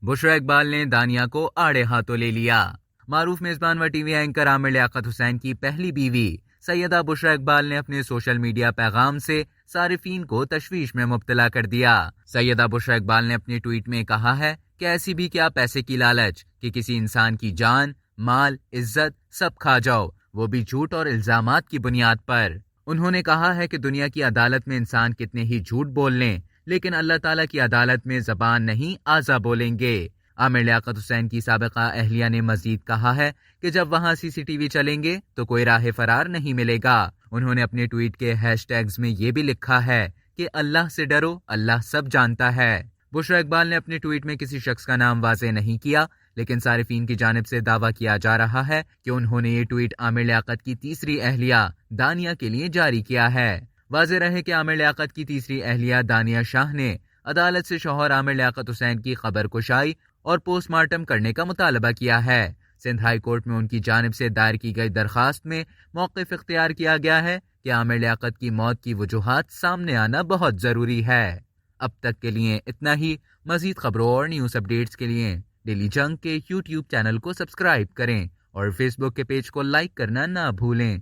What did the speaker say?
بشرا اقبال نے دانیہ کو آڑے ہاتھوں لے لیا۔ معروف میزبان و T V anchor Aamir Liaquat حسین کی پہلی بیوی سیدہ بشرا اقبال نے اپنے سوشل میڈیا پیغام سے صارفین کو تشویش میں مبتلا کر دیا۔ سیدہ بشرا اقبال نے اپنی ٹویٹ میں کہا ہے کہ ایسی بھی کیا پیسے کی لالچ کہ کسی انسان کی جان، مال، عزت سب کھا جاؤ، وہ بھی جھوٹ اور الزامات کی بنیاد پر۔ انہوں نے کہا ہے کہ دنیا کی عدالت میں انسان کتنے ہی جھوٹ بول لیں، لیکن اللہ تعالیٰ کی عدالت میں زبان نہیں اعضا بولیں گے۔ عامر لیاقت حسین کی سابقہ اہلیہ نے مزید کہا ہے کہ جب وہاں سی سی ٹی وی چلیں گے تو کوئی راہ فرار نہیں ملے گا۔ انہوں نے اپنے ٹویٹ کے ہیش ٹیگز میں یہ بھی لکھا ہے کہ اللہ سے ڈرو، اللہ سب جانتا ہے۔ بشرا اقبال نے اپنے ٹویٹ میں کسی شخص کا نام واضح نہیں کیا، لیکن صارفین کی جانب سے دعویٰ کیا جا رہا ہے کہ انہوں نے یہ ٹویٹ عامر لیاقت کی تیسری اہلیہ دانیہ کے لیے جاری کیا ہے۔ واضح رہے کہ عامر لیاقت کی تیسری اہلیہ دانیہ شاہ نے عدالت سے شوہر عامر لیاقت حسین کی خبر کشائی اور پوسٹ مارٹم کرنے کا مطالبہ کیا ہے۔ سندھ ہائی کورٹ میں ان کی جانب سے دائر کی گئی درخواست میں موقف اختیار کیا گیا ہے کہ عامر لیاقت کی موت کی وجوہات سامنے آنا بہت ضروری ہے۔ اب تک کے لیے اتنا ہی۔ مزید خبروں اور نیوز اپڈیٹس کے لیے ڈیلی جنگ کے یوٹیوب چینل کو سبسکرائب کریں اور فیس بک کے پیج کو لائک کرنا نہ بھولیں۔